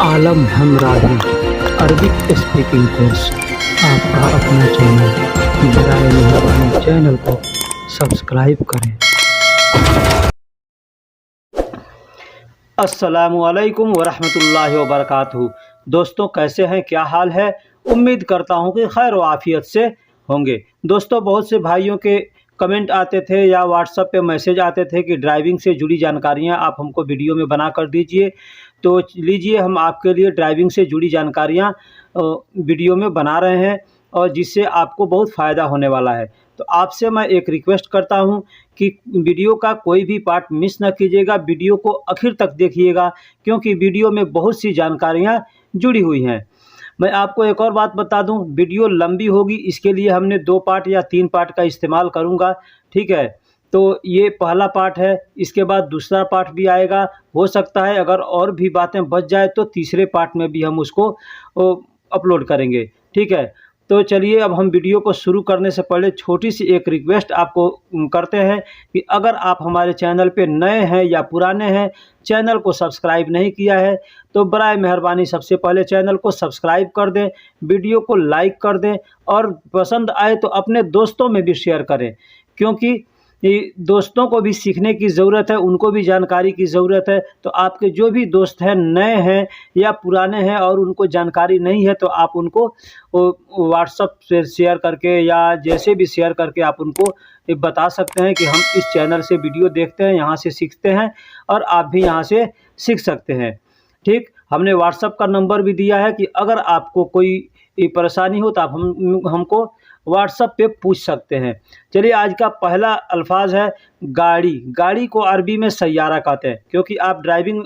आलम हमराही Arabic speaking course आपका अपना channel. बराए मेहरबानी चैनल को सब्सक्राइब करें। अस्सलामुअलैकुम वरहमतुल्लाहि वबरकातुहू। दोस्तों, कैसे हैं, क्या हाल है? उम्मीद करता हूं कि खैर व आफियत से होंगे। दोस्तों, बहुत से भाइयों के कमेंट आते थे या व्हाट्सएप पे मैसेज आते थे कि ड्राइविंग से जुड़ी जानकारियां आप हमको वीडियो में बना कर दीजिए। तो लीजिए, हम आपके लिए ड्राइविंग से जुड़ी जानकारियां वीडियो में बना रहे हैं और जिससे आपको बहुत फ़ायदा होने वाला है। तो आपसे मैं एक रिक्वेस्ट करता हूं कि वीडियो का कोई भी पार्ट मिस न कीजिएगा, वीडियो को आखिर तक देखिएगा, क्योंकि वीडियो में बहुत सी जानकारियां जुड़ी हुई हैं। मैं आपको एक और बात बता दूं, वीडियो लंबी होगी, इसके लिए हमने 2 पार्ट या 3 पार्ट का इस्तेमाल करूंगा, ठीक है? तो ये पहला पार्ट है, इसके बाद दूसरा पार्ट भी आएगा। हो सकता है अगर और भी बातें बच जाए तो तीसरे पार्ट में भी हम उसको अपलोड करेंगे, ठीक है? तो चलिए, अब हम वीडियो को शुरू करने से पहले छोटी सी एक रिक्वेस्ट आपको करते हैं कि अगर आप हमारे चैनल पे नए हैं या पुराने हैं, चैनल को सब्सक्राइब नहीं किया है, तो बराए मेहरबानी सबसे पहले चैनल को सब्सक्राइब कर दें, वीडियो को लाइक कर दें और पसंद आए तो अपने दोस्तों में भी शेयर करें, क्योंकि ये दोस्तों को भी सीखने की ज़रूरत है, उनको भी जानकारी की ज़रूरत है। तो आपके जो भी दोस्त हैं, नए हैं या पुराने हैं और उनको जानकारी नहीं है, तो आप उनको व्हाट्सएप से शेयर करके या जैसे भी शेयर करके आप उनको ये बता सकते हैं कि हम इस चैनल से वीडियो देखते हैं, यहाँ से सीखते हैं और आप भी यहाँ से सीख सकते हैं, ठीक? हमने व्हाट्सएप का नंबर भी दिया है कि अगर आपको कोई परेशानी हो तो आप हमको व्हाट्सएप पे पूछ सकते हैं। चलिए, आज का पहला अल्फाज है गाड़ी। गाड़ी को अरबी में सैयारा कहते हैं, क्योंकि आप ड्राइविंग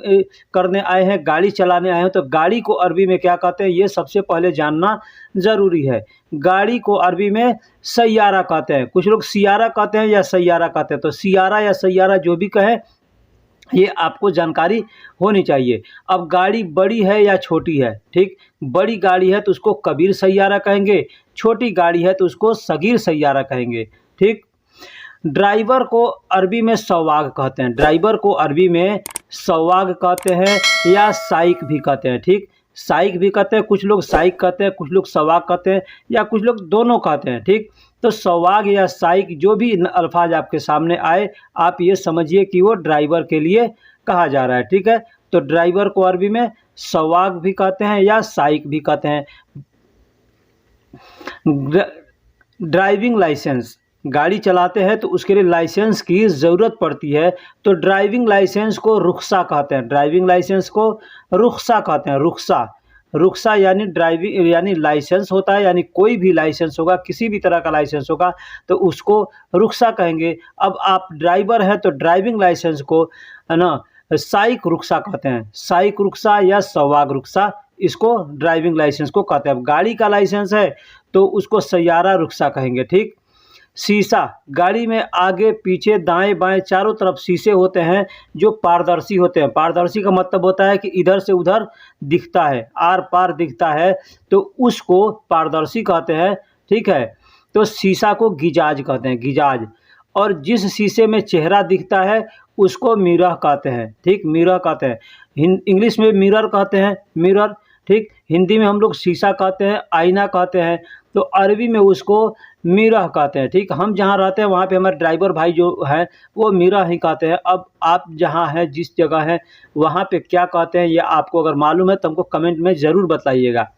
करने आए हैं, गाड़ी चलाने आए हैं, तो गाड़ी को अरबी में क्या कहते हैं, ये सबसे पहले जानना ज़रूरी है। गाड़ी को अरबी में सैयारा कहते हैं। कुछ लोग सियारा कहते हैं या सैयारा कहते हैं, तो सियारा या सैयारा जो भी कहें, ये आपको जानकारी होनी चाहिए। अब गाड़ी बड़ी है या छोटी है, ठीक? बड़ी गाड़ी है तो उसको कबीर सैयारा कहेंगे, छोटी गाड़ी है तो उसको सगीर सैयारा कहेंगे, ठीक? ड्राइवर को अरबी में सवाग कहते हैं। ड्राइवर को अरबी में सवाग कहते हैं या साइक भी कहते हैं, ठीक? साइक भी कहते हैं, कुछ लोग साइक कहते हैं, कुछ लोग सवाग कहते हैं या कुछ लोग दोनों कहते हैं, ठीक? तो सवाग या साइक जो भी अल्फाज आपके सामने आए, आप ये समझिए कि वो ड्राइवर के लिए कहा जा रहा है, ठीक है? तो ड्राइवर को अरबी में सवाग भी कहते हैं या साइक भी कहते हैं। ड्राइविंग लाइसेंस, गाड़ी चलाते हैं तो उसके लिए लाइसेंस की ज़रूरत पड़ती है, तो ड्राइविंग लाइसेंस को रुख्सा कहते हैं। ड्राइविंग लाइसेंस को रुख्सा कहते हैं। रुख्सा, रुख्सा यानी ड्राइविंग यानी लाइसेंस होता है, यानी कोई भी लाइसेंस होगा, किसी भी तरह का लाइसेंस होगा तो उसको रुख्सा कहेंगे। अब आप ड्राइवर हैं तो ड्राइविंग लाइसेंस को, है ना, साइक रुख्सा कहते हैं। साइक रुख्सा या सवाग रुख्सा, इसको ड्राइविंग लाइसेंस को कहते हैं। अब गाड़ी का लाइसेंस है तो उसको सैयारा रुख्सा कहेंगे, ठीक? शीशा, गाड़ी में आगे पीछे दाएं बाएं चारों तरफ शीशे होते हैं जो पारदर्शी होते हैं। पारदर्शी का मतलब होता है कि इधर से उधर दिखता है, आर पार दिखता है, तो उसको पारदर्शी कहते हैं, ठीक है? तो शीशा को गिजाज कहते हैं, गिजाज। और जिस शीशे में चेहरा दिखता है उसको मिरर कहते हैं, ठीक? मिरर कहते हैं। इंग्लिश में मिरर कहते हैं, मिरर, ठीक? हिंदी में हम लोग शीशा कहते हैं, आईना कहते हैं, तो अरबी में उसको मिरर कहते हैं, ठीक? हम जहाँ रहते हैं वहाँ पे हमारे ड्राइवर भाई जो हैं वो मिरर ही कहते हैं। अब आप जहाँ हैं, जिस जगह हैं, वहाँ पे क्या कहते हैं, ये आपको अगर मालूम है तो हमको कमेंट में ज़रूर बताइएगा।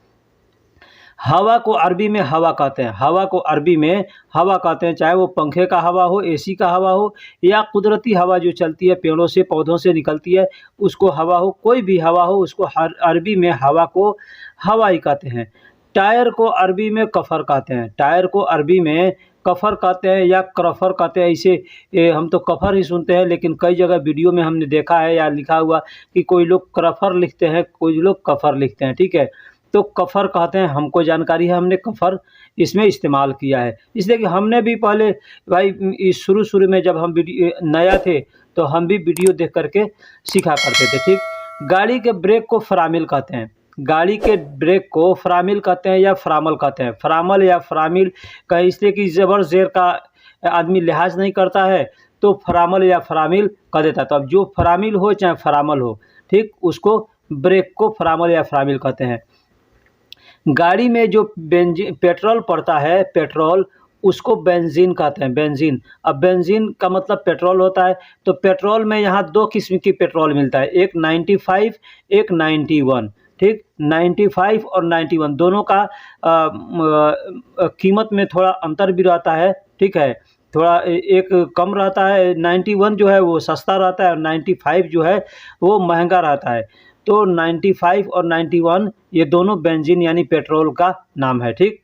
हवा को अरबी में हवा कहते हैं। हवा को अरबी में हवा कहते हैं, चाहे वो पंखे का हवा हो, एसी का हवा हो या कुदरती हवा जो चलती है, पेड़ों से पौधों से निकलती है, उसको हवा हो, कोई भी हवा हो, उसको अरबी में हवा को हवा ही कहते हैं। टायर को अरबी में कफर कहते हैं। टायर को अरबी में कफर कहते हैं या क्रफर कहते हैं। इसे हम तो कफर ही सुनते हैं, लेकिन कई जगह वीडियो में हमने देखा है या लिखा हुआ कि कोई लोग क्रफर लिखते हैं, कोई लोग कफर लिखते हैं, ठीक है? तो कफर कहते हैं, हमको जानकारी है, हमने कफर इसमें इस्तेमाल किया है। इसलिए कि हमने भी पहले भाई इस शुरू में जब हम वीडियो नया थे तो हम भी वीडियो देख करके सीखा करते थे, ठीक? गाड़ी के ब्रेक को फरामिल कहते हैं। गाड़ी के ब्रेक को फरामिल कहते हैं या फरामल कहते हैं। फरामल या फरामिल कहें, इसलिए कि ज़बर ज़ेर का आदमी लिहाज नहीं करता है, तो फरामल या फरामिल कह देता है। तो अब जो फरामिल हो चाहे फरामल हो, ठीक, उसको ब्रेक को फ्रामल या फ्रामिल कहते हैं। गाड़ी में जो पेट्रोल पड़ता है, पेट्रोल, उसको बेंजीन कहते हैं, बेंजीन। अब बेंजीन का मतलब पेट्रोल होता है। तो पेट्रोल में यहाँ 2 किस्म की पेट्रोल मिलता है, एक 95, एक 91। ठीक, 95 और 91 दोनों का कीमत में थोड़ा अंतर भी रहता है। ठीक है, थोड़ा एक कम रहता है, 91 जो है वो सस्ता रहता है और 95 जो है वो महंगा रहता है। तो 95 और 91 ये दोनों बेंजीन यानी पेट्रोल का नाम है। ठीक,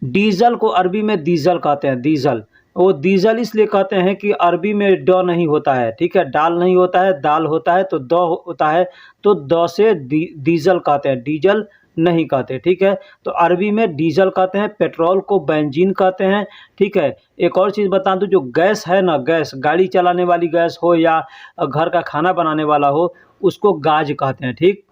डीजल को अरबी में डीजल कहते हैं, डीजल। वो डीजल इसलिए कहते हैं कि अरबी में ड नहीं होता है। ठीक है, डाल नहीं होता है, दाल होता है, तो द होता है, तो द से डीजल कहते हैं, डीजल नहीं कहते। ठीक है, तो अरबी में डीजल कहते हैं, पेट्रोल को बेंजीन कहते हैं। ठीक है, एक और चीज़ बता दूं, जो गैस है ना, गैस, गाड़ी चलाने वाली गैस हो या घर का खाना बनाने वाला हो, उसको गाज कहते हैं। ठीक,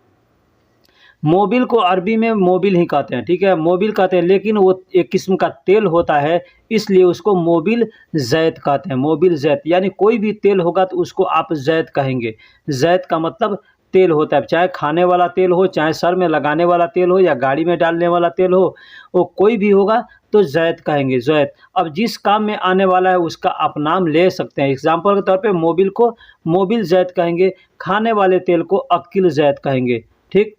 मोबिल को अरबी में मोबिल ही कहते हैं। ठीक है, मोबिल कहते हैं, लेकिन वो एक किस्म का तेल होता है, इसलिए उसको मोबिल जैत कहते हैं, मोबिल जैत। यानी कोई भी तेल होगा तो उसको आप जैत कहेंगे। जैत का मतलब तेल होता है, चाहे खाने वाला तेल हो, चाहे सर में लगाने वाला तेल हो, या गाड़ी में डालने वाला तेल हो, वो कोई भी होगा तो जैत कहेंगे, जैत। अब जिस काम में आने वाला है उसका आप नाम ले सकते हैं। एग्जाम्पल के तौर पे मोबिल को मोबिल जैत कहेंगे, खाने वाले तेल को अक्किल जैत कहेंगे। ठीक,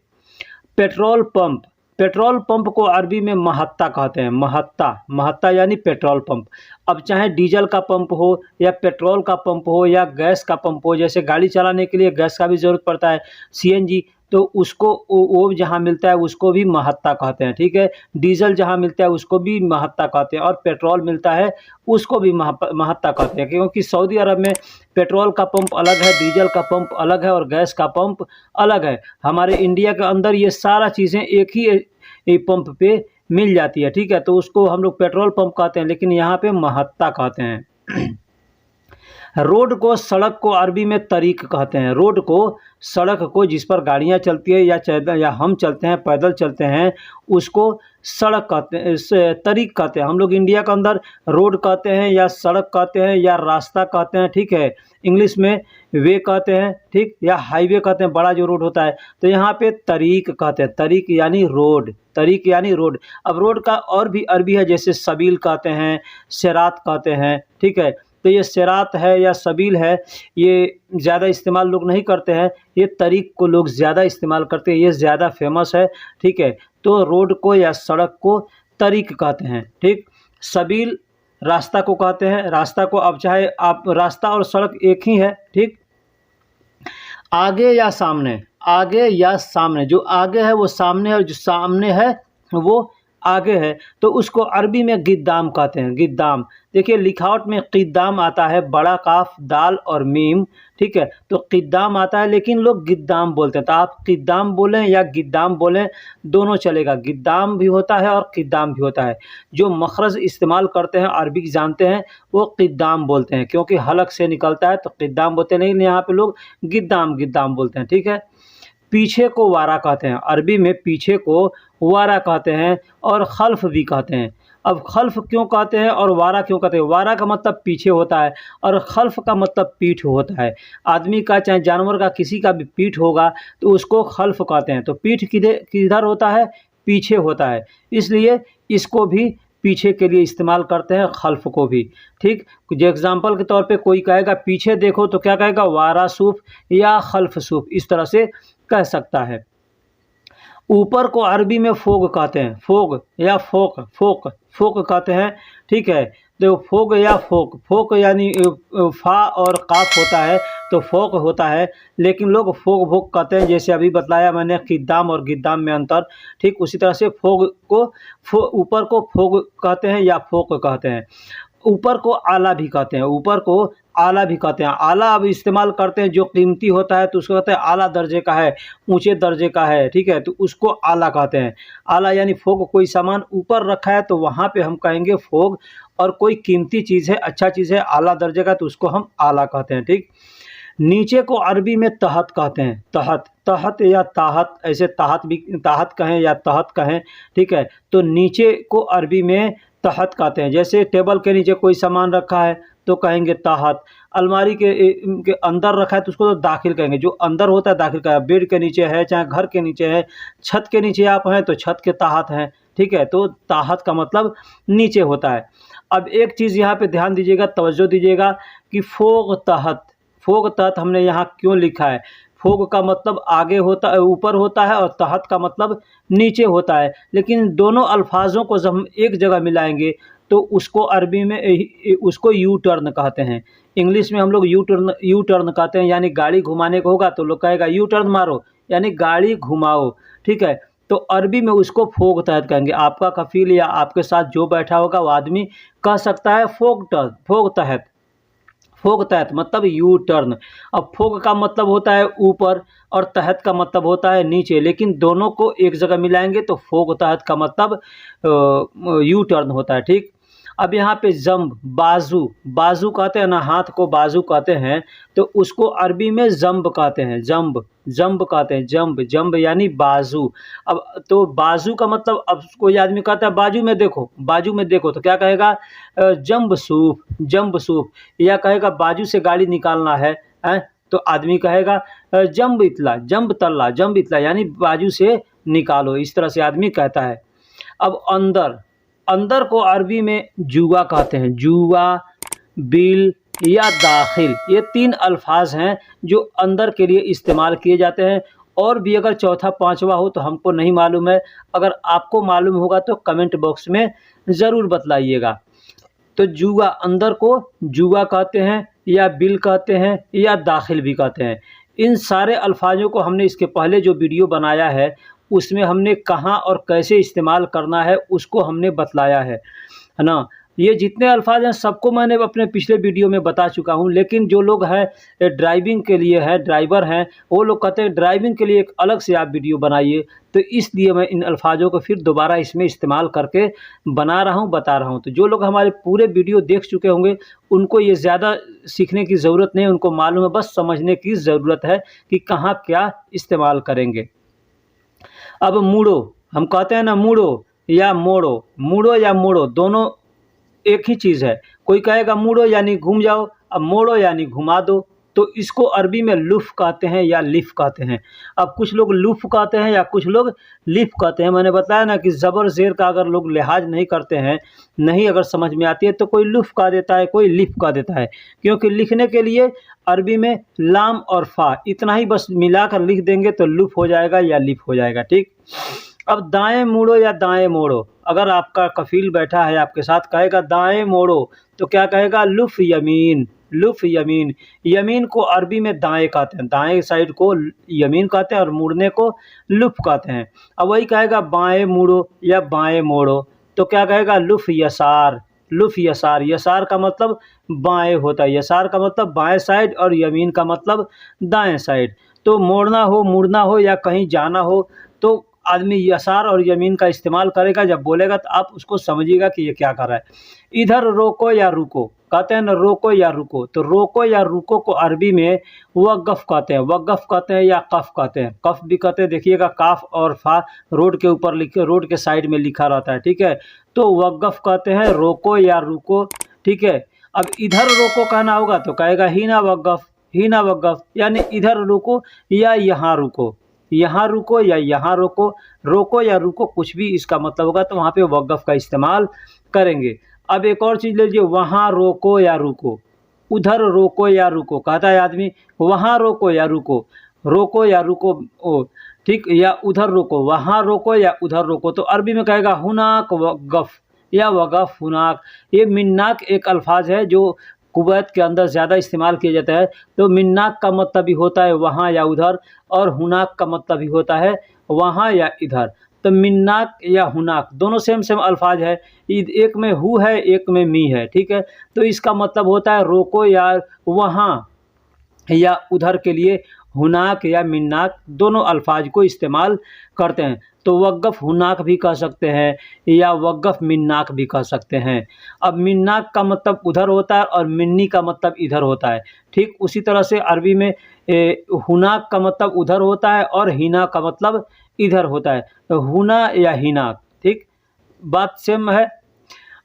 पेट्रोल पंप, पेट्रोल पंप को अरबी में महत्ता कहते हैं, महत्ता, महत्ता यानी पेट्रोल पंप। अब चाहे डीजल का पंप हो या पेट्रोल का पंप हो या गैस का पंप हो, जैसे गाड़ी चलाने के लिए गैस का भी ज़रूरत पड़ता है, सीएनजी, तो उसको वो जहाँ मिलता है उसको भी महत्ता कहते हैं। ठीक है, डीजल जहाँ मिलता है उसको भी महत्ता कहते हैं, और पेट्रोल मिलता है उसको भी महत्ता कहते हैं, क्योंकि सऊदी अरब में पेट्रोल का पंप अलग है, डीजल का पंप अलग है और गैस का पंप अलग है। हमारे इंडिया के अंदर ये सारा चीज़ें एक ही पंप पे मिल जाती है। ठीक है, तो उसको हम लोग पेट्रोल पंप कहते हैं, लेकिन यहाँ पे महत्ता कहते हैं। रोड को, सड़क को अरबी में तरीक कहते हैं। रोड को, सड़क को, जिस पर गाड़ियाँ चलती है या हम चलते हैं, पैदल चलते हैं, उसको सड़क कहते हैं, तरीक कहते हैं। हम लोग इंडिया के अंदर रोड कहते हैं या सड़क कहते हैं या रास्ता कहते हैं। ठीक है, इंग्लिश में वे कहते हैं, ठीक, या हाईवे कहते हैं, बड़ा जो रोड होता है। तो यहाँ पे तरीक कहते हैं, तरीक यानी रोड, तरीक यानी रोड। अब रोड का और भी अरबी है, जैसे सबील कहते हैं, सिरात कहते हैं। ठीक है, तो ये सिरात है या सबील है, ये ज़्यादा इस्तेमाल लोग नहीं करते हैं, ये तरीक को लोग ज़्यादा इस्तेमाल करते हैं, ये ज़्यादा फेमस है। ठीक है, तो रोड को या सड़क को तरीक कहते हैं। ठीक, सबील रास्ता को कहते हैं, रास्ता को, अब चाहे आप, रास्ता और सड़क एक ही है। ठीक, आगे या सामने, आगे या सामने, जो आगे है वो सामने है और जो सामने है वो आगे है, तो उसको अरबी में गिद्दाम कहते हैं, गिद्दाम। देखिए लिखावट में क़िद्दाम आता है, बड़ा काफ, दाल और मीम। ठीक है, तो क़िद्दाम आता है लेकिन लोग गिद्दाम बोलते हैं, तो आप क़िद्दाम बोलें या गिद्दाम बोलें, दोनों चलेगा। गिद्दाम भी होता है और क़िद्दाम भी होता है। जो मखरज इस्तेमाल करते हैं, अरबी जानते हैं, वो क़िद्दाम बोलते हैं, क्योंकि हलक से निकलता है तो क़िद्दाम बोलते नहीं, यहाँ पे लोग गिद्दाम गिद्दाम बोलते हैं। ठीक है, पीछे को वारा कहते हैं, अरबी में पीछे को वारा कहते हैं और खल्फ भी कहते हैं। अब खल्फ क्यों कहते हैं और वारा क्यों कहते हैं? वारा का मतलब पीछे होता है और खल्फ का मतलब पीठ होता है। आदमी का चाहे जानवर का किसी का भी पीठ होगा तो उसको खल्फ कहते हैं। तो पीठ किधर होता है? पीछे होता है, इसलिए इसको भी पीछे के लिए इस्तेमाल करते हैं, खल्फ को भी। ठीक, जो एग्जाम्पल के तौर पे कोई कहेगा पीछे देखो तो क्या कहेगा? वारा सूफ या खल्फ सूफ, इस तरह से कह सकता है। ऊपर को अरबी में फोग कहते हैं, फोग या फोक, फोक फोक कहते हैं। ठीक है, तो फोग या फोक, फोक यानी फा और काफ होता है तो फोक होता है, लेकिन लोग फोग भोग कहते हैं, जैसे अभी बतलाया मैंने क़िद्दाम और गिद्दाम में अंतर। ठीक, उसी तरह से फोग को ऊपर को फोग कहते हैं या फोक कहते हैं। ऊपर को आला भी कहते हैं, ऊपर को आला भी कहते हैं। आला अब इस्तेमाल करते हैं जो कीमती होता है तो उसको कहते हैं आला दर्जे का है, ऊंचे दर्जे का है। ठीक है, तो उसको आला कहते हैं। आला यानी फोग, कोई सामान ऊपर रखा है तो वहाँ पे हम कहेंगे फोग, और कोई कीमती चीज़ है, अच्छा चीज़ है, आला दर्जे का, तो उसको हम आला कहते हैं। ठीक, नीचे को अरबी में तहत कहते हैं, तहत, तहत या ताहत, ऐसे ताहत भी, ताहत कहें या तहत कहें। ठीक है, तो नीचे को अरबी में तहत कहते हैं। जैसे टेबल के नीचे कोई सामान रखा है तो कहेंगे ताहत। अलमारी के अंदर रखा है तो उसको तो दाखिल कहेंगे, जो अंदर होता है दाखिल का। बेड के नीचे है, चाहे घर के नीचे है, छत के नीचे आप हैं तो छत के ताहत हैं, ठीक है। तो ताहत का मतलब नीचे होता है। अब एक चीज़ यहाँ पे ध्यान दीजिएगा, तवज्जो दीजिएगा कि फोग तहत, फोग तहत हमने यहाँ क्यों लिखा है। फोग का मतलब आगे होता है, ऊपर होता है, और तहत का मतलब नीचे होता है। लेकिन दोनों अल्फाजों को जब हम एक जगह मिलाएंगे तो उसको अरबी में उसको यू टर्न कहते हैं। इंग्लिश में हम लोग यू टर्न कहते हैं, यानी गाड़ी घुमाने को होगा तो लोग कहेगा यू टर्न मारो, यानी गाड़ी घुमाओ, ठीक है। तो अरबी में उसको फोग तहत कहेंगे। आपका कफील या आपके साथ जो बैठा होगा वो आदमी कह सकता है फोग तहत। फोग तहत मतलब यू टर्न। अब फोग का मतलब होता है ऊपर और तहत का मतलब होता है नीचे, लेकिन दोनों को एक जगह मिलाएंगे तो फोग तहत का मतलब यू टर्न होता है, ठीक। अब यहाँ पे जंब, बाजू, बाजू कहते हैं ना, हाथ को बाजू कहते हैं, तो उसको अरबी में जंब कहते हैं। जंब, जंब कहते हैं, जंब, जंब यानी बाजू। अब तो बाजू का मतलब, अब कोई आदमी कहता है बाजू में देखो, बाजू में देखो, तो क्या कहेगा, जंब सूफ, जंब सूफ। या कहेगा बाजू से गाड़ी निकालना है, तो आदमी कहेगा जंब इतला, जंब तल्ला, जंब इतला, यानी बाजू से निकालो, इस तरह से आदमी कहता है। अब अंदर, अंदर को अरबी में जुआ कहते हैं। जुआ, बिल या दाखिल, ये 3 अल्फाज हैं जो अंदर के लिए इस्तेमाल किए जाते हैं। और भी अगर चौथा पांचवा हो तो हमको नहीं मालूम है, अगर आपको मालूम होगा तो कमेंट बॉक्स में ज़रूर बतलाइएगा। तो जुआ, अंदर को जुआ कहते हैं, या बिल कहते हैं, या दाखिल भी कहते हैं। इन सारे अल्फाजों को हमने इसके पहले जो वीडियो बनाया है उसमें हमने कहाँ और कैसे इस्तेमाल करना है उसको हमने बतलाया है ना। ये जितने अल्फाज हैं सबको मैंने अपने पिछले वीडियो में बता चुका हूँ, लेकिन जो लोग हैं ड्राइविंग के लिए हैं, ड्राइवर हैं, वो लोग कहते हैं ड्राइविंग के लिए एक अलग से आप वीडियो बनाइए, तो इसलिए मैं इन अल्फाजों को फिर दोबारा इसमें इस्तेमाल करके बना रहा हूँ, बता रहा हूँ। तो जो लोग हमारे पूरे वीडियो देख चुके होंगे उनको ये ज़्यादा सीखने की ज़रूरत नहीं, उनको मालूम है, बस समझने की ज़रूरत है कि कहाँ क्या इस्तेमाल करेंगे। अब मुड़ो, हम कहते हैं ना मुड़ो या मोड़ो, मुड़ो या मोड़ो दोनों एक ही चीज़ है। कोई कहेगा मुड़ो यानी घूम जाओ, अब मोड़ो यानी घुमा दो, तो इसको अरबी में लुफ़ कहते हैं या लिफ़ कहते हैं। अब कुछ लोग लुफ़ कहते हैं या कुछ लोग लिफ़ कहते हैं। मैंने बताया ना कि ज़बर ज़ेर का अगर लोग लिहाज नहीं करते हैं, नहीं अगर समझ में आती है तो कोई लुफ़ कह देता है, कोई लिफ़ कह देता है, क्योंकि लिखने के लिए अरबी में लाम और फ़ा इतना ही बस मिलाकर लिख देंगे तो लुफ़ हो जाएगा या लिफ़ हो जाएगा, ठीक। अब दाएं मुड़ो या दाएं मोड़ो, अगर आपका कफील बैठा है आपके साथ कहेगा दाएं मोड़ो, तो क्या कहेगा लुफ़ यमीन, लुफ़ यमीन। यमीन को अरबी में दाएं कहते हैं, दाएं साइड को यमीन कहते हैं और मुड़ने को लुफ़ कहते हैं। अब वही कहेगा बाएं मुड़ो या बाएं मोड़ो, तो क्या कहेगा लुफ़ यसार, लुफ़ यसार। यसार का मतलब बाएं होता है, यसार का मतलब बाएं साइड और यमीन का मतलब दाएं साइड। तो मोड़ना हो, मुड़ना हो या कहीं जाना हो तो आदमी यसार और यमीन का इस्तेमाल करेगा। जब बोलेगा तो आप उसको समझिएगा कि ये क्या कर रहा है। इधर रोको या रुको, कहते हैं ना रोको या रुको, तो रोको या रुको को अरबी में वक़्फ़ कहते हैं, वक़्फ़ कहते हैं या क़फ़ कहते हैं। क़फ़ भी कहते हैं, देखिएगा काफ और फा रोड के ऊपर लिखे, रोड के साइड में लिखा रहता है, ठीक है। तो वक़्फ़ कहते हैं रोको या रुको, ठीक है। अब इधर रोको कहना होगा तो कहेगा हीना वक़्फ़, हीना वक़्फ़, यानी इधर रुको या यहाँ रुको, यहाँ रुको या यहाँ रोको, रोको या रुको कुछ भी इसका मतलब होगा तो वहाँ पे वक़्फ़ का इस्तेमाल करेंगे। अब एक और चीज़ लीजिए, वहाँ रोको या रुको, उधर रोको या रुको, कहता है आदमी वहाँ रोको या रुको, रोको या रुको ओ, ठीक, या उधर रोको, वहाँ रोको या उधर रोको, तो अरबी में कहेगा हुनाक वक़्फ़ या वक़फ़ हुनाक। ये मिन्नाक एक अल्फाज है जो कुवैत के अंदर ज़्यादा इस्तेमाल किया जाता है। तो मिन्नाक का मतलब भी होता है वहाँ या उधर, और हुनाक का मतलब भी होता है वहाँ या इधर। तो मिन्नाक या हुनाक दोनों सेम सेम अल्फाज है, एक में हु है एक में मी है, ठीक है। तो इसका मतलब होता है रोको या वहाँ या उधर के लिए हुनाक या मिन्नाक दोनों अल्फाज को इस्तेमाल करते हैं। तो वक़्फ़ हुनाक भी कह सकते हैं या वक़्फ़ मिन्नाक भी कह सकते हैं। अब मिन्नाक का मतलब उधर होता है और मिन्नी का मतलब इधर होता है, ठीक। उसी तरह से अरबी में हुनाक का मतलब उधर होता है और हिना का मतलब इधर होता है, तो हुना या हिनाक, ठीक, बात सेम है।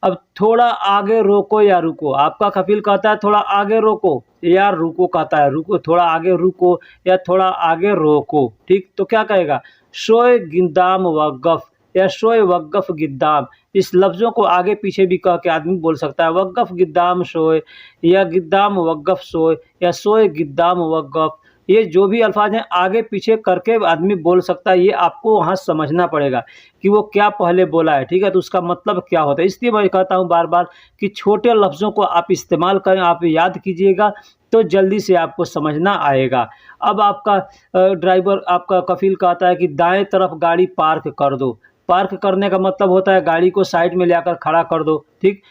अब थोड़ा आगे रोको या रुको, आपका कफिल कहता है थोड़ा आगे रोको या रुको, कहता है रुको, थोड़ा आगे रुको या थोड़ा आगे रोको। ठीक, तो क्या कहेगा, शोए गिद्दाम वक़्फ़ या शोए वक़्फ़ गिद्दाम। इस लफ्ज़ों को आगे पीछे भी कह के आदमी बोल सकता है, वक़्फ़ गिद्दाम शोए या गिद्दाम वक़्फ़ सोए या सोए गिद्दाम वक़्फ़। ये जो भी अल्फाज हैं आगे पीछे करके आदमी बोल सकता है, ये आपको वहाँ समझना पड़ेगा कि वो क्या पहले बोला है। ठीक है, तो उसका मतलब क्या होता है। इसलिए मैं कहता हूँ बार बार कि छोटे लफ्ज़ों को आप इस्तेमाल करें, आप याद कीजिएगा तो जल्दी से आपको समझना आएगा। अब आपका ड्राइवर, आपका कफिल कहता है कि दाएं तरफ गाड़ी पार्क कर दो। पार्क करने का मतलब होता है गाड़ी को साइड में ले आकर खड़ा कर दो। ठीक,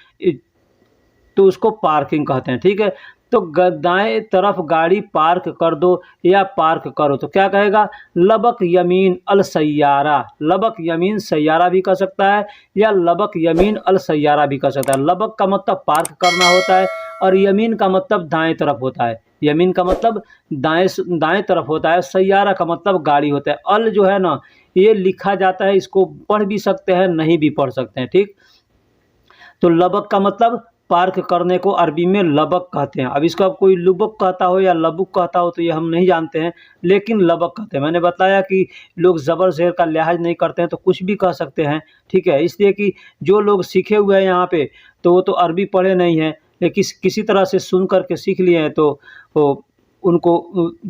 तो उसको पार्किंग कहते हैं। ठीक है, तो दाएं तरफ गाड़ी पार्क कर दो या पार्क करो, तो क्या कहेगा, लबक यमीन अल सैयारा। लबक यमीन सैयारा भी कह सकता है या लबक यमीन अल सैयारा भी कह सकता है। लबक का मतलब पार्क करना होता है और यमीन का मतलब दाएं तरफ होता है। यमीन का मतलब दाएं तरफ होता है, सैयारा का मतलब गाड़ी होता है। अल जो है ना, ये लिखा जाता है, इसको पढ़ भी सकते हैं, नहीं भी पढ़ सकते हैं। ठीक, तो लबक का मतलब पार्क करने को अरबी में लबक कहते हैं। अब इसको अब कोई लुबक कहता हो या लबुक कहता हो तो ये हम नहीं जानते हैं, लेकिन लबक कहते हैं। मैंने बताया कि लोग ज़बर ज़ेर का लिहाज नहीं करते हैं तो कुछ भी कह सकते हैं। ठीक है, इसलिए कि जो लोग सीखे हुए हैं यहाँ पे, तो वो तो अरबी पढ़े नहीं हैं, लेकिन किसी तरह से सुन करके सीख लिए हैं, तो वो उनको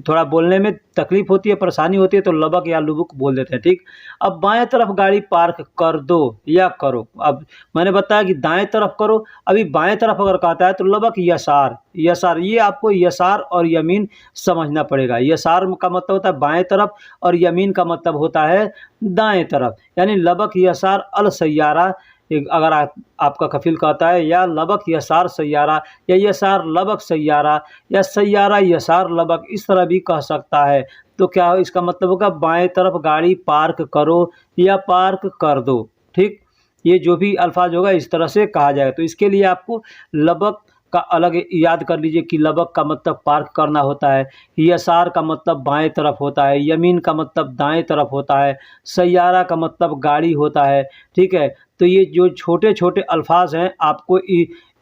थोड़ा बोलने में तकलीफ़ होती है, परेशानी होती है, तो लबक या लुबुक बोल देते हैं। ठीक, अब बाएं तरफ गाड़ी पार्क कर दो या करो। अब मैंने बताया कि दाएं तरफ करो, अभी बाएं तरफ अगर कहता है तो लबक यसार। यसार, ये आपको यसार और यमीन समझना पड़ेगा। यसार का मतलब होता है बाएं तरफ और यमीन का मतलब होता है दाएं तरफ, यानी लबक यसार अल सैयारा। अगर आपका कफिल कहता है या लबक यसार सैयारा या यसार लबक सैयारा या सैयारा यसार लबक, इस तरह भी कह सकता है। तो क्या इसका मतलब होगा, बाएं तरफ गाड़ी पार्क करो या पार्क कर दो। ठीक, ये जो भी अल्फाज होगा इस तरह से कहा जाएगा। तो इसके लिए आपको लबक का अलग याद कर लीजिए कि लबक का मतलब पार्क करना होता है, यसार का मतलब बाएं तरफ होता है, यमीन का मतलब दाएं तरफ होता है, सैयारा का मतलब गाड़ी होता है। ठीक है, तो ये जो छोटे छोटे अल्फाज हैं आपको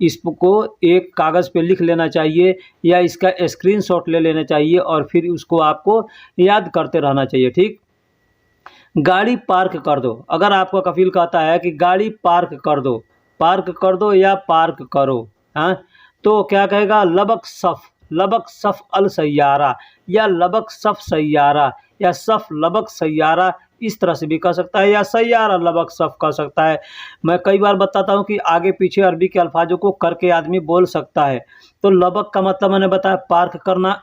इसको एक कागज़ पे लिख लेना चाहिए या इसका स्क्रीनशॉट ले लेना चाहिए और फिर उसको आपको याद करते रहना चाहिए। ठीक, गाड़ी पार्क कर दो। अगर आपका कफिल कहता है कि गाड़ी पार्क कर दो या पार्क करो, हाँ, तो क्या कहेगा, लबक सफ़ अल सैयारा या लबक सफ़ सैयारा या सफ़ लबक सैयारा, इस तरह से भी कह सकता है, या सैयारा लबक सफ़ कह सकता है। मैं कई बार बताता हूँ कि आगे पीछे अरबी के अल्फाजों को करके आदमी बोल सकता है। तो लबक का मतलब मैंने बताया पार्क करना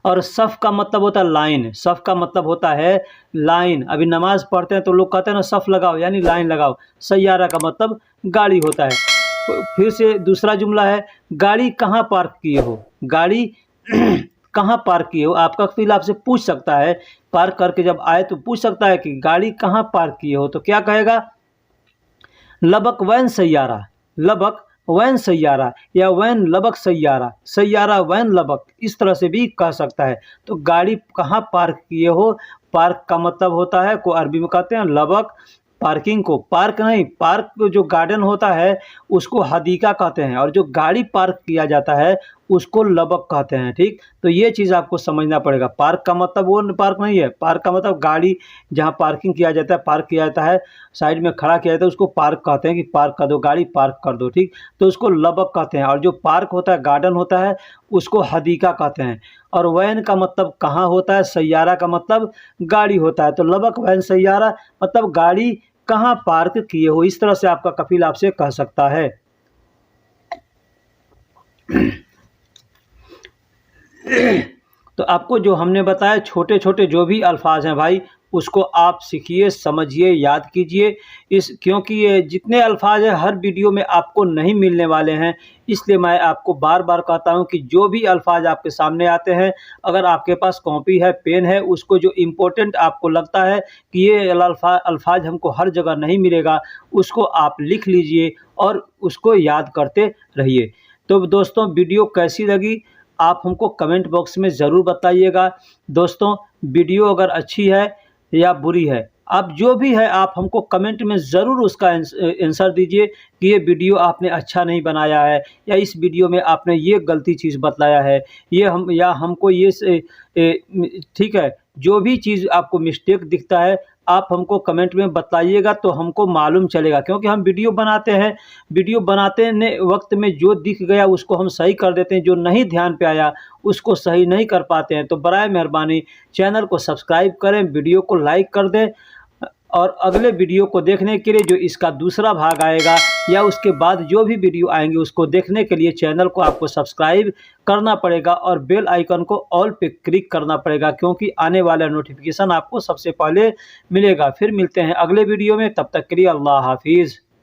और सफ़ का मतलब होता है लाइन। सफ़ का मतलब होता है लाइन। अभी नमाज़ पढ़ते हैं तो लोग कहते हैं ना सफ़ लगाओ, यानी लाइन लगाओ। सैयारा का मतलब गाड़ी होता है। फिर से दूसरा जुमला है, गाड़ी कहाँ पार्क किए हो। गाड़ी कहाँ पार्क किए हो, आपका कफिल आपसे पूछ सकता है, पार्क करके जब आए तो पूछ सकता है कि गाड़ी कहाँ पार्क किए हो, तो क्या कहेगा, लबक वैन सैयारा। लबक वैन सैयारा या वैन लबक सैयारा, सैयारा वैन लबक, इस तरह से भी कह सकता है। तो गाड़ी कहाँ पार्क किए हो, पार्क का मतलब होता है, को अरबी में कहते हैं लबक। पार्किंग को पार्क नहीं, पार्क जो गार्डन होता है उसको हदीका कहते हैं और जो गाड़ी पार्क किया जाता है उसको लबक कहते हैं। ठीक, तो ये चीज़ आपको समझना पड़ेगा। पार्क का मतलब वो पार्क नहीं है, पार्क का मतलब गाड़ी जहाँ पार्किंग किया जाता है, पार्क किया जाता है, साइड में खड़ा किया जाता है, उसको पार्क कहते हैं कि पार्क कर दो, गाड़ी पार्क कर दो। ठीक, तो उसको लबक कहते हैं और जो पार्क होता है, गार्डन होता है, उसको हदीका कहते हैं। और वैन का मतलब कहाँ होता है, सैयारा का मतलब गाड़ी होता है। तो लबक वैन सैयारा मतलब गाड़ी कहाँ पार्क किए हो, इस तरह से आपका कफिल आपसे कह सकता है। तो आपको जो हमने बताया छोटे छोटे जो भी अल्फाज हैं भाई, उसको आप सीखिए, समझिए, याद कीजिए। क्योंकि ये जितने अल्फाज हैं हर वीडियो में आपको नहीं मिलने वाले हैं, इसलिए मैं आपको बार बार कहता हूं कि जो भी अल्फाज आपके सामने आते हैं, अगर आपके पास कॉपी है, पेन है, उसको जो इम्पोर्टेंट आपको लगता है कि ये अल्फाज हमको हर जगह नहीं मिलेगा, उसको आप लिख लीजिए और उसको याद करते रहिए। तो दोस्तों, वीडियो कैसी लगी आप हमको कमेंट बॉक्स में ज़रूर बताइएगा। दोस्तों, वीडियो अगर अच्छी है या बुरी है आप जो भी है आप हमको कमेंट में ज़रूर उसका आंसर दीजिए कि ये वीडियो आपने अच्छा नहीं बनाया है, या इस वीडियो में आपने ये गलती चीज़ बतलाया है, ये हम या हमको ये ठीक है, जो भी चीज़ आपको मिस्टेक दिखता है आप हमको कमेंट में बताइएगा तो हमको मालूम चलेगा, क्योंकि हम वीडियो बनाते हैं, वीडियो बनाते ने वक्त में जो दिख गया उसको हम सही कर देते हैं, जो नहीं ध्यान पे आया उसको सही नहीं कर पाते हैं। तो बराए मेहरबानी चैनल को सब्सक्राइब करें, वीडियो को लाइक कर दें, और अगले वीडियो को देखने के लिए जो इसका दूसरा भाग आएगा या उसके बाद जो भी वीडियो आएंगे उसको देखने के लिए चैनल को आपको सब्सक्राइब करना पड़ेगा और बेल आइकन को ऑल पे क्लिक करना पड़ेगा, क्योंकि आने वाला नोटिफिकेशन आपको सबसे पहले मिलेगा। फिर मिलते हैं अगले वीडियो में, तब तक के लिए अल्लाह हाफिज़।